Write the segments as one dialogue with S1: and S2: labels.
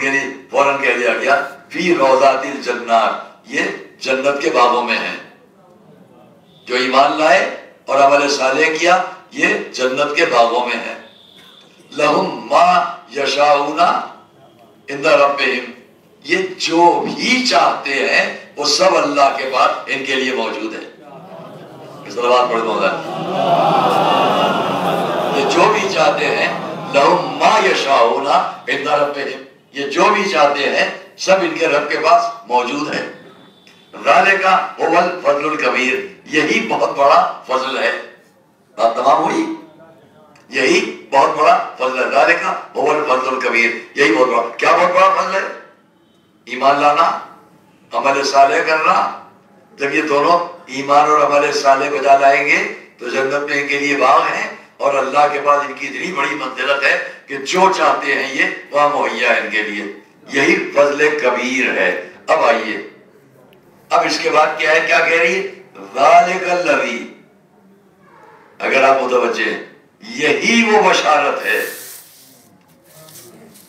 S1: کے لیے فوراً کہہ دیا گیا فی روضات الجنات، یہ جنت کے باغوں میں ہیں. جو ایمان لائے اور عمل صالح کیا یہ جنت کے باغوں میں ہے. لہم ما یشاؤون عند ربہم، یہ جو بھی چاہتے ہیں وہ سب اللہ کے پاس ان کے لیے موجود ہے. صلوات پڑھ دو. یہ جو بھی چاہتے ہیں لہم ما یشاؤون عند ربہم، یہ جو بھی چاہتے ہیں سب ان کے رب کے پاس موجود ہے. ذالک هو الفضل الکبیر، یہی بہت بڑا فضل ہے. بات تمام ہوئی؟ یہی بہت بڑا فضل ہے. ذالک هو الفضل الکبیر، یہی بہت بڑا. کیا بہت بڑا فضل ہے؟ ایمان لانا، عمل صالح کرنا. جب یہ دونوں ایمان اور عمل صالح بجا لائیں گے تو جنت میں ان کے لیے باغ ہیں اور اللہ کے پاس ان کی اتنی بڑی منزلت ہے کہ جو چاہتے ہیں یہ وہاں مہیا ہے ان کے لیے. یہی فضل کبیر ہے. اب آئیے، اب اس کے بعد کیا ہے؟ کیا کہہ رہی ہے؟ ذالک الذی، اگر آپ متوجہ ہیں یہی وہ بشارت ہے.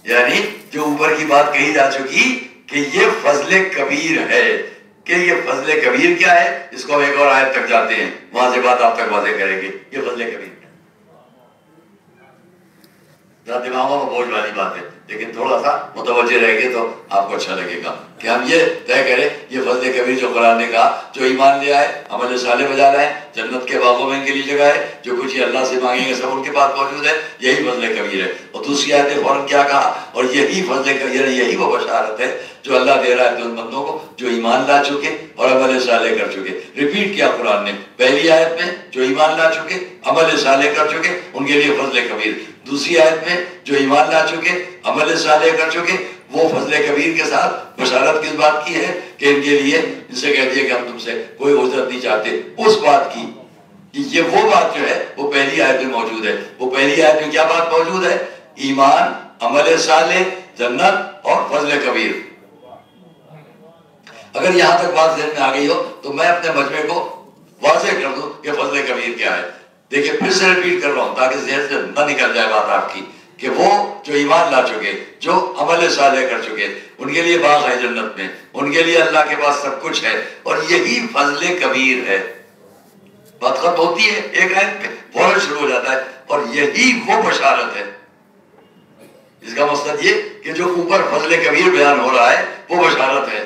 S1: یعنی جو اوپر کی بات کہی جا چکی کہ یہ فضل کبیر ہے، کہ یہ فضل کبیر کیا ہے، اس کو ہم ایک اور آیت تک جاتے ہیں، وہاں سے بات آپ تک واضح کریں گے. یہ فضل کبیر ذرا دماغوں میں بوجھ والی بات ہے، لیکن تھوڑا سا متوجہ رہے گے تو آپ کو اچھا لگے گا کہ ہم یہ طے کریں یہ فضل کبیر جو قرآن نے کہا، جو ایمان لے آئے عمل صالح بجا لائے جنت کے باغوں میں ان کے لیے جگہ ہے، جو کچھ یہ اللہ سے مانگیں گے سب ان کے پاس موجود ہے. یہی فضل کبیر ہے. اور دوسری آیت نے فوراً کیا کہا؟ اور یہی فضل کبیر، یہی وہ بشارت ہے جو اللہ دے رہا ہے ان بندوں کو جو ایمان لا چکے اور عمل صالح کر چکے. ریپیٹ کیا قرآن نے پہلی آیت میں، جو ایمان لا چکے عمل صالح کر چکے ان کے لیے فضل کبیر. دوسری آیت میں جو ایمان لا چکے عمل صالح کر چکے وہ فضل کبیر کے ساتھ بشارت کس بات کی ہے کہ ان کے لیے ان سے کہہ دیے کہ ہم تم سے کوئی اجرت نہیں چاہتے. اس بات کی کہ یہ وہ بات جو ہے وہ پہلی آیت میں موجود ہے. وہ پہلی آیت میں کیا بات موجود ہے؟ ایمان، عمل صالح، جنت اور فضل کبیر. اگر یہاں تک بات ذہن میں آ گئی ہو تو میں اپنے مجمع کو واضح کر دوں کہ فضل کبیر کیا ہے. دیکھیں پھر سے ریپیٹ کر رہا ہوں تاکہ ذہن سے نہ نکل جائے بات آپ کی، کہ وہ جو ایمان لا چکے، جو عمل صالح کر چکے ان کے لیے باغ ہے جنت میں، ان کے لیے اللہ کے پاس سب کچھ ہے اور یہی فضل کبیر ہے. بات ختم ہوتی ہے ایک آیت میں، فوراً شروع ہو جاتا ہے اور یہی وہ بشارت ہے. اس کا مقصد یہ کہ جو اوپر فضل کبیر بیان ہو رہا ہے وہ بشارت ہے.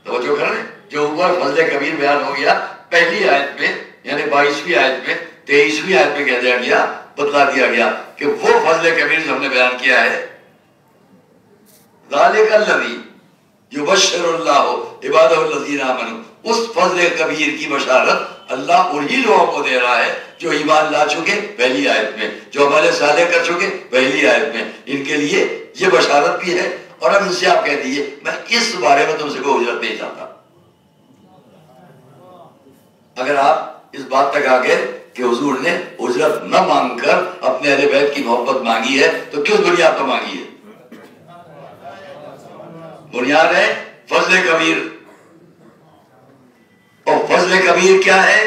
S1: توجہ کر رہے ہیں؟ جو اوپر فضل کبیر بیان ہو گیا پہلی آیت میں، یعنی 22ویں آیت میں، 23ویں آیت میں کہہ دیا گیا، بتلا دیا گیا کہ وہ فضل کبیر جو ہم نے بیان کیا ہے، ذالک الذی یبشر اللہ عبادہ الذین آمنوا، اس فضل کبیر کی بشارت اللہ انہی لوگوں کو دے رہا ہے جو ایمان لا چکے پہلی آیت میں، جو عمل صالح کر چکے پہلی آیت میں. ان کے لیے یہ بشارت بھی ہے. اور اب ان سے آپ کہہ دیجیے میں اس بارے میں تم سے کوئی اجرت نہیں چاہتا. اگر آپ اس بات تک آ گئے کہ حضور نے اجرت نہ مانگ کر اپنے اہل بیت کی محبت مانگی ہے تو کس بنیاد پر مانگی ہے؟ بنیاد ہے فضل کبیر. اور فضل کبیر کیا ہے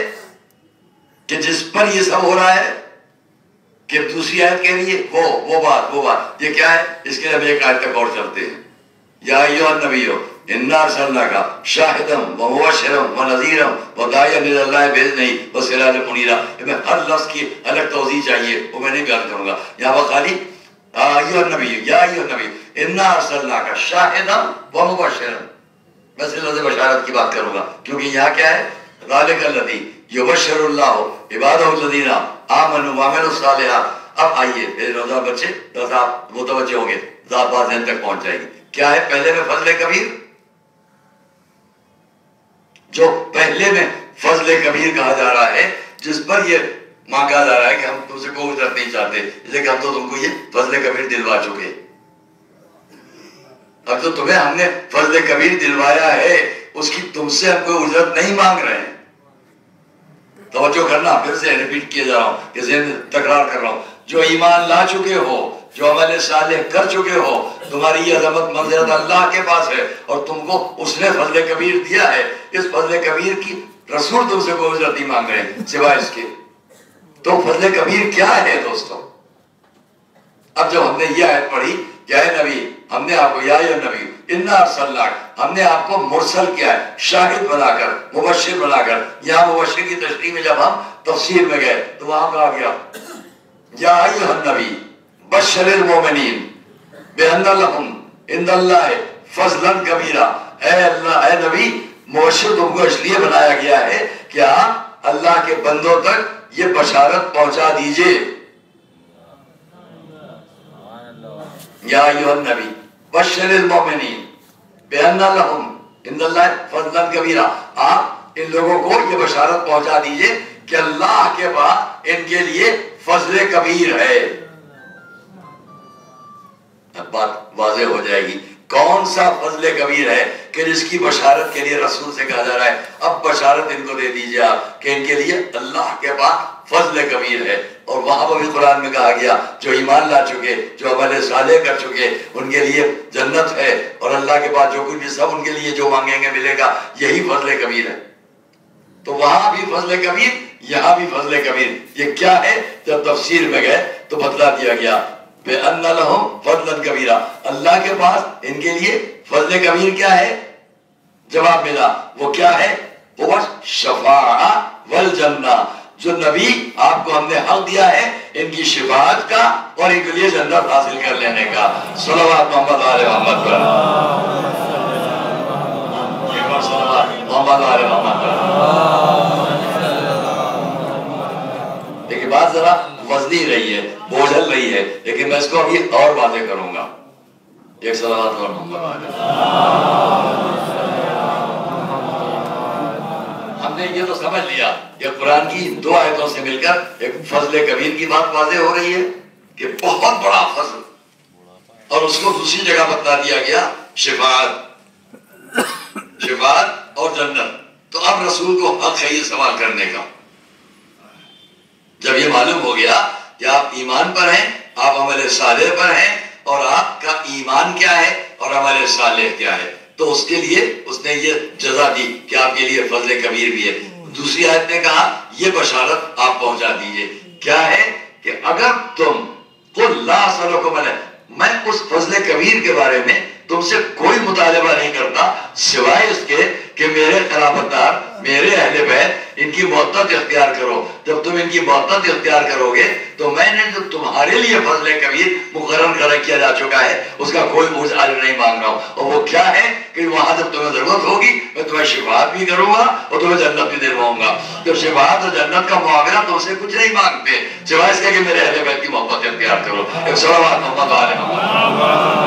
S1: کہ جس پر یہ سب ہو رہا ہے کہ دوسری آیت کہہ رہی ہے وہ بات یہ کیا ہے؟ اس کے لیے ہم ایک آیت تک اور چلتے ہیں. یا ایھا النبی انا ارسلناک شاہدا ومبشرا ونذیرا وداعیا الی اللہ باذنہ وسراجا منیرا. میں ہر لفظ کی الگ توضیح چاہیے وہ میں نہیں بیان کروں گا. یہاں پر خالی ایھا النبی، یا ایھا النبی انا ارسلناک شاہدا ومبشرا، میں صرف لفظ بشارت کی بات کروں گا کیونکہ یہاں کیا ہے؟ ذالک الذی یبشر اللہ عبادہ الذین آمنوا وعملوا الصالحات. اب آئیے میرے روزہ بچے تو آپ متوجہ ہوں گے، ذات بات ذہن تک پہنچ جائے گی. کیا ہے پہلے میں فضل کبیر؟ جو پہلے میں فضل کبیر کہا جا رہا ہے جس پر یہ مانگا جا رہا ہے کہ ہم تم سے کوئی اجرت نہیں چاہتے، اس لیے کہ ہم تو تم کو یہ فضل کبیر دلوا چکے. اب تو تمہیں ہم نے فضل کبیر دلوایا ہے، اس کی تم سے ہم کوئی اجرت نہیں مانگ رہے ہیں. توجہ کرنا، پھر سے ریپیٹ کیے جا رہا ہوں کہ ذہن تکرار کر رہا ہوں. جو ایمان لا چکے ہو، جو عمل صالح کر چکے ہو، تمہاری یہ عظمت منزلت اللہ کے پاس ہے اور تم کو اس نے فضل کبیر دیا ہے. اس فضل کبیر کی رسول تم سے کوئی اجرت نہیں مانگ رہے ہیں سوائے اس کے. تو فضل کبیر کیا ہے دوستوں؟ اب جب ہم نے یہ آیت پڑھی کہ اے نبی ہم نے آپ کو یا نبی انا ارسلناک ہم نے آپ کو مرسل کیا ہے شاہد بنا کر مبشر بنا کر. یہاں مبشر کی تشریح میں جب ہم تفسیر میں گئے تو وہاں کہا گیا یا ایھا النبی بشر المؤمنین بان لہم عند اللہ فضلا کبیرا. اے نبی مبشر تم کو اس لیے بنایا گیا ہے کہ آپ اللہ کے بندوں تک یہ بشارت پہنچا دیجئے. یا ایھا النبی بشر المؤمنین بان لہم عند اللہ فضلا کبیرا. آپ ان لوگوں کو یہ بشارت پہنچا دیجئے کہ اللہ کے بعد ان کے لیے فضل کبیر ہے. اب بات واضح ہو جائے گی کون سا فضل کبیر ہے کہ جس کی بشارت کے لیے رسول سے کہا جا رہا ہے اب بشارت ان کو دے دیجئے آپ کہ ان کے لیے اللہ کے بعد فضل کبیر ہے. اور وہاں پر بھی قرآن میں کہا گیا جو ایمان لا چکے جو عمل صالح کر چکے ان کے لیے جنت ہے اور اللہ کے بعد جو کچھ بھی سب ان کے لیے جو مانگیں گے ملے گا. یہی فضل کبیر ہے. تو وہاں بھی فضل کبیر یہاں بھی فضل کبیر. یہ کیا ہے؟ جب تفسیر میں گئے تو بتلا دیا گیا بِأَنَّ لَهُمْ فَضْلًا كَبِيرًا. اللہ کے پاس ان کے لیے فضل کبیر کیا ہے؟ جواب ملا وہ کیا ہے؟ وہ شفاعہ والجنہ. جو نبی آپ کو ہم نے حق دیا ہے ان کی شفاعت کا اور ان کے لیے جنت حاصل کر لینے کا. صلوات محمد آل محمد پر. ایک بار صلوات محمد آل محمد پر. دیکھیں بات ذرا وزنی رہی ہے بوجھل رہی ہے لیکن میں اس کو ابھی اور واضح کروں گا. ایک صلوات اور محمد آل محمد. ہم نے یہ تو سمجھ لیا کہ قرآن کی دو آیتوں سے مل کر ایک فضل کبیر کی بات واضح ہو رہی ہے کہ بہت بڑا فضل اور اس کو دوسری جگہ بتا دیا گیا شفاعت اور جنت. تو اب رسول کو حق ہے یہ سوال کرنے کا. جب یہ معلوم ہو گیا کہ آپ ایمان پر ہیں آپ عمل صالح پر ہیں اور آپ کا ایمان کیا ہے اور عمل صالح کیا ہے تو اس کے لیے اس نے یہ جزا دی کہ آپ کے لیے فضل کبیر بھی ہے. دوسری آیت نے کہا یہ بشارت آپ پہنچا دیجئے کیا ہے کہ اگر تم قل لا اسألکم علیہ میں اس فضل کبیر کے بارے میں تم سے کوئی مطالبہ نہیں کرتا سوائے اس کے کہ میرے خلافت دار میرے اہل بیت ان کی محبت اختیار کرو. جب تم ان کی محبت اختیار کرو گے تو میں نے جو تمہارے لیے فضل کبیر مقرر کیا جا چکا ہے اس کا کوئی بوجھ آج نہیں مانگ رہا ہوں. اور وہ کیا ہے کہ وہاں جب تمہیں ضرورت ہوگی میں تمہیں شفاعت بھی کروں گا اور تمہیں جنت بھی دلواؤں گا. جب شفاعت اور جنت کا معاملہ تم سے کچھ نہیں مانگتے سوائے اس کے کہ میرے اہل بیت کی محبت اختیار کرو. ایک صلوات محمد آل محمد.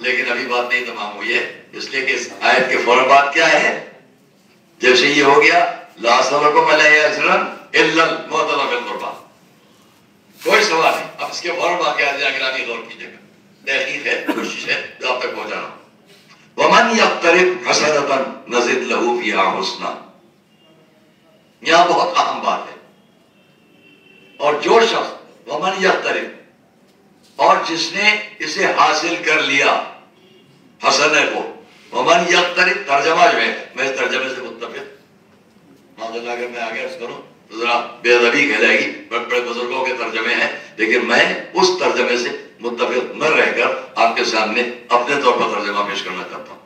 S1: لیکن ابھی بات نہیں تمام ہوئی ہے اس لیے کہ اس آیت کے فوراً بعد کیا ہے جیسے یہ ہو گیا لا اسألکم علیہ اجرا الا الموت فی القربى کوئی سوال نہیں. اب اس کے فوراً بعد کیا ہے اگر آپ غور کیجیے گا تحقیق ہے کوشش ہے جو آپ تک پہنچا رہا ہوں. ومن یقترف حسنۃ نزد له فیہا حسنا. یہاں بہت اہم بات ہے. اور جو شخص ومن یقترف اور جس نے اسے حاصل کر لیا حسنہ کو ومن یقترف ترجمہ جو ہے میں اس ترجمے سے متفق معذرت اگر میں آگے عرض کروں تو ذرا بے ادبی کہلائے گی بڑے بڑے بزرگوں کے ترجمے ہیں لیکن میں اس ترجمے سے متفق نہ رہ کر آپ کے سامنے اپنے طور پر ترجمہ پیش کرنا چاہتا ہوں.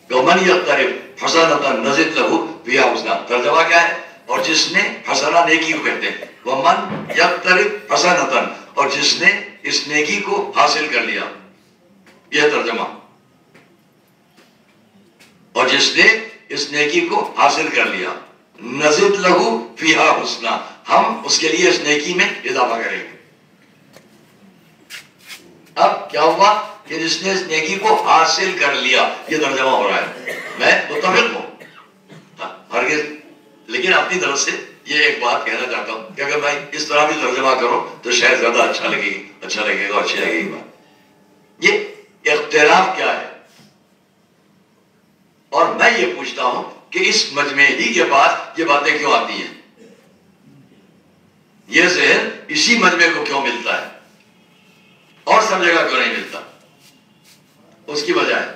S1: ومن یقترف حسنۃ نزد له فیہا حسنا. ترجمہ کیا ہے اور جس نے حسنہ نیکی کو کہتے ہیں ومن یقترف حسنۃ اور جس نے اس نیکی کو حاصل کر لیا یہ ترجمہ اور جس نے اس نیکی کو حاصل کر لیا نزد لہو فیہا حسنا ہم اس کے لیے اس نیکی میں اضافہ کریں گے. اب کیا ہوا کہ جس نے اس نیکی کو حاصل کر لیا یہ ترجمہ ہو رہا ہے میں متفق ہوں ہرگز لیکن اپنی طرف سے یہ ایک بات کہنا چاہتا ہوں کہ اگر بھائی اس طرح بھی ترجمہ کرو تو شاید زیادہ اچھا لگے گا اچھی لگے گی بات. یہ اختلاف کیا ہے اور میں یہ پوچھتا ہوں کہ اس مجمع ہی کے پاس یہ باتیں کیوں آتی ہیں یہ ذہن اسی مجمع کو کیوں ملتا ہے اور سب جگہ کیوں نہیں ملتا. اس کی وجہ ہے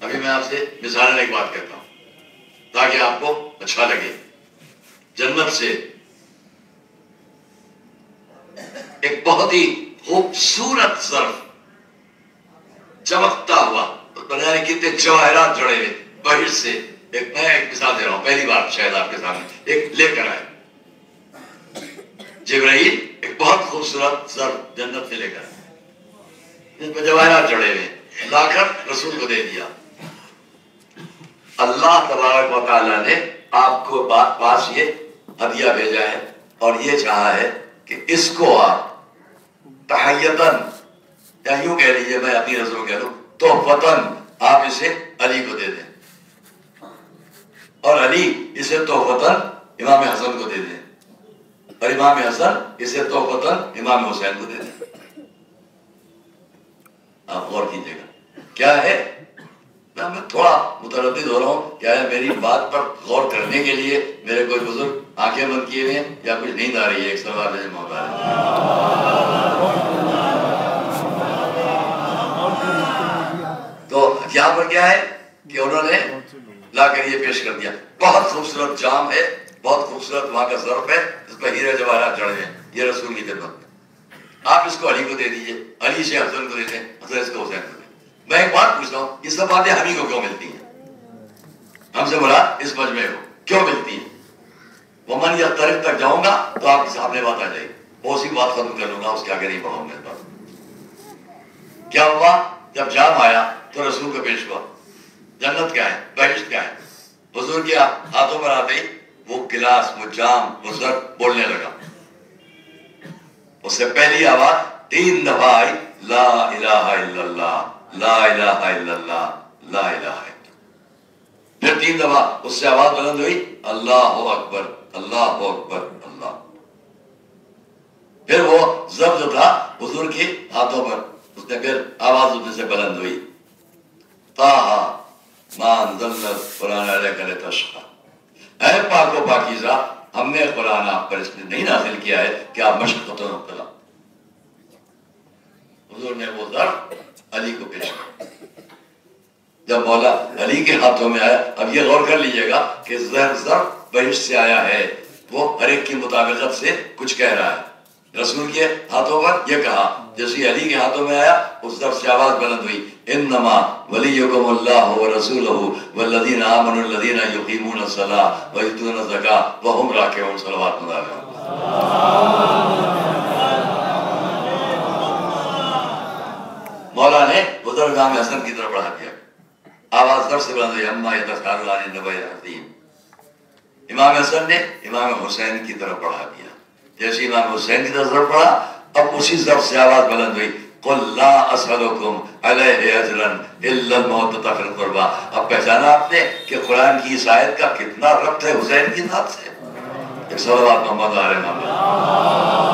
S1: ابھی میں آپ سے مثالیں ایک بات کرتا ہوں تاکہ آپ کو اچھا لگے. جنت سے ایک بہت ہی خوبصورت ظرف چمکتا ہوا، بنا کتنے جواہرات جڑے ہوئے بہر سے، میں ایک مثال دے رہا ہوں، پہلی بار شاید آپ کے سامنے ایک لے کر آئے جبرائیل، ایک بہت خوبصورت ظرف جنت سے لے کر آئے جس پہ جواہرات جڑے ہوئے، لا کر رسول کو دے دیا۔ اللہ تبارک و تعالیٰ نے آپ کو پاس یہ ہدیہ بھیجا ہے اور یہ چاہا ہے کہ اس کو آپ تحیتاً، یا یوں کہہ لیجیے، میں اپنی نظروں کہہ لوں تحفتاً، آپ اسے علی کو دے دیں، اور علی اسے تحفتاً امام حسن کو دے دیں، اور امام حسن اسے تحفتاً امام حسین کو دے دیں۔ آپ غور کیجیے گا کیا ہے، میں تھوڑا متردد ہو رہا ہوں، کیا ہے میری بات پر غور کرنے کے لیے میرے کوئی بزرگ آنکھیں بند کیے ہوئے ہیں یا کچھ نیند آ رہی ہے؟ ایک سوال ہے مولا تو یہاں پر کیا ہے کہ انہوں نے لا کر یہ پیش کر دیا، بہت خوبصورت جام ہے، بہت خوبصورت وہاں کا ظرف ہے جس پہ ہیرے جواہرات جڑے ہیں، یہ رسول کی خدمت میں، آپ اس کو علی کو دے دیجئے، علی سے حسن کو دے دیں، حسن اس کو حسین کو دیں۔ میں ایک بات پوچھتا ہوں، یہ سب باتیں ہم ہی کو کیوں ملتی ہیں؟ ہم سے بولا اس مجمع کو کیوں ملتی ہیں؟ وہ من یا طریق تک جاؤں گا تو آپ کے سامنے بات آ جائے گی، وہ اسی بات ختم کر لوں گا، اس کے آگے نہیں پڑھاؤں گا۔ کیا ہوا جب جام آیا تو رسول کو پیش ہوا، جنت کیا ہے، بہشت کیا ہے، حضور کے ہاتھوں پر آتے ہی وہ گلاس، وہ جام، وہ ظرف بولنے لگا۔ اس سے پہلی آواز 3 دفعہ آئی، لا الہ الا اللہ، لا الہ الا اللہ، لا الہ الا اللہ۔ پھر 3 دفعہ اس سے آواز بلند ہوئی، اللہ اکبر، اللہ اکبر، اللہ۔ پھر وہ ظرف جو تھا حضور کے ہاتھوں پر، اس نے پھر آواز اس سے بلند ہوئی، طٰہٰ مَا أَنزَلْنَا الْقُرْآنَ عَلَيْكَ لِتَشْقَىٰ، اے پاک و پاکیزہ، ہم نے قرآن آپ پر اس لیے نہیں نازل کیا ہے کہ آپ مشقتوں میں مبتلا۔ حضور نے وہ ظرف علی کو پیش کیا، جب مولا علی کے ہاتھوں میں آیا۔ اب یہ غور کر لیجئے گا کہ ظرف بہشت سے آیا ہے، وہ ہر ایک کی مطابقت سے کچھ کہہ رہا ہے۔ رسول کے ہاتھوں پر یہ کہا، جیسے علی کے ہاتھوں میں آیا اس ظرف سے آواز بلند ہوئی، انما ولیکم اللہ ورسولہ والذین آمنوا الذین یقیمون الصلاۃ ویؤتون الزکاۃ وہم راکعون، صلوات اللہ علیہ۔ مولا نے ادھر امام حسن کی طرف بڑھا دیا، آواز ظرف سے بلند ہوئی، اما یتساءلون عن النبأ العظیم۔ امام حسن نے امام حسین کی طرف بڑھا دیا، جیسے امام حسین کی طرف پڑھا، اب اسی ظرف سے آواز بلند ہوئی، قل لا اسألکم علیہ اجرا الا المودۃ فی القربى۔ اب پہچانا آپ نے کہ قرآن کی اس آیت کا کتنا ربط ہے حسین کی ذات سے؟ ایک صلوات محمد علیہ محمد۔